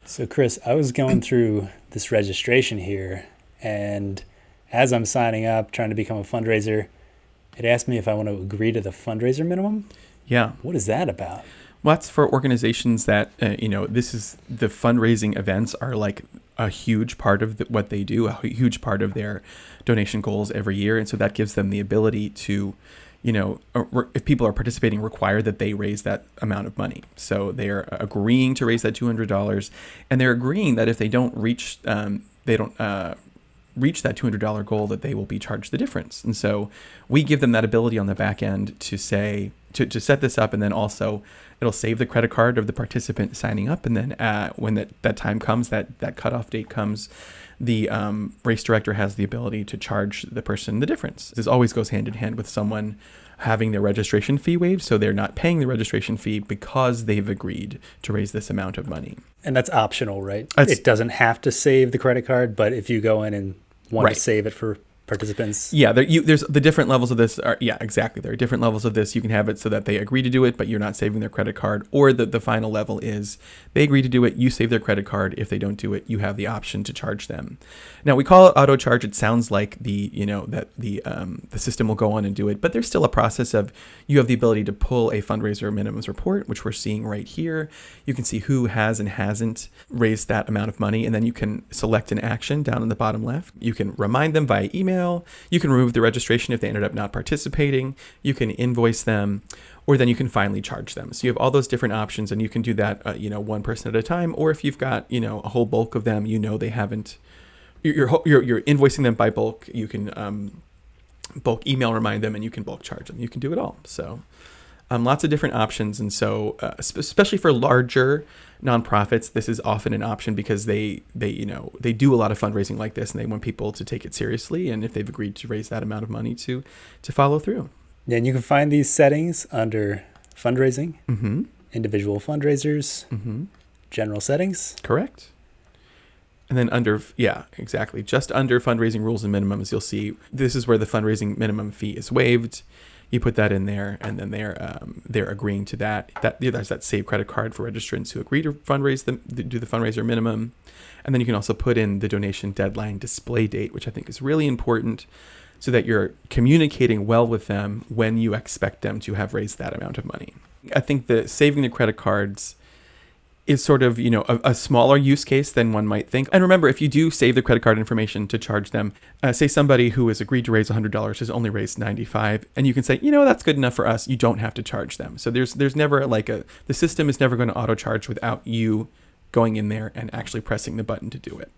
So, Chris, I was going through this registration here, and as I'm signing up, trying to become a fundraiser, it asked me if I want to agree to the fundraiser minimum. Yeah. What is that about? Well, that's for organizations that, this is the fundraising events are like a huge part of what they do, a huge part of their donation goals every year. And so that gives them the ability to, if people are participating, require that they raise that amount of money. So they're agreeing to raise that $200, and they're agreeing that if they don't reach that $200 goal, that they will be charged the difference. And so we give them that ability on the back end to say, to set this up, and then also it'll save the credit card of the participant signing up. And then when that time comes, that cutoff date comes, the race director has the ability to charge the person the difference. This always goes hand in hand with someone having their registration fee waived, so they're not paying the registration fee because they've agreed to raise this amount of money. And that's optional, right? It doesn't have to save the credit card, but if you go in and want to save it for participants. Yeah, there's the different levels of this. Exactly. There are different levels of this. You can have it so that they agree to do it, but you're not saving their credit card. Or the final level is they agree to do it, you save their credit card. If they don't do it, you have the option to charge them. Now, we call it auto charge. It sounds like the system will go on and do it, but there's still a process of you have the ability to pull a fundraiser minimums report, which we're seeing right here. You can see who has and hasn't raised that amount of money, and then you can select an action down in the bottom left. You can remind them via email. You can remove the registration if they ended up not participating. You can invoice them, or then you can finally charge them. So you have all those different options, and you can do that, one person at a time. Or if you've got, a whole bulk of them, they haven't, you're invoicing them by bulk. You can bulk email remind them, and you can bulk charge them. You can do it all. So lots of different options. And so especially for larger nonprofits, this is often an option because they do a lot of fundraising like this, and they want people to take it seriously. And if they've agreed to raise that amount of money, to follow through. Yeah, and you can find these settings under fundraising, mm-hmm. individual fundraisers, mm-hmm. general settings. Correct. And then exactly. Just under fundraising rules and minimums, you'll see this is where the fundraising minimum fee is waived. You put that in there, and then they're agreeing to that. There's that save credit card for registrants who agree to do the fundraiser minimum. And then you can also put in the donation deadline display date, which I think is really important, so that you're communicating well with them when you expect them to have raised that amount of money. I think the saving the credit cards is sort of, a smaller use case than one might think. And remember, if you do save the credit card information to charge them, say somebody who has agreed to raise $100 has only raised $95, and you can say, that's good enough for us. You don't have to charge them. So there's never the system is never going to auto charge without you going in there and actually pressing the button to do it.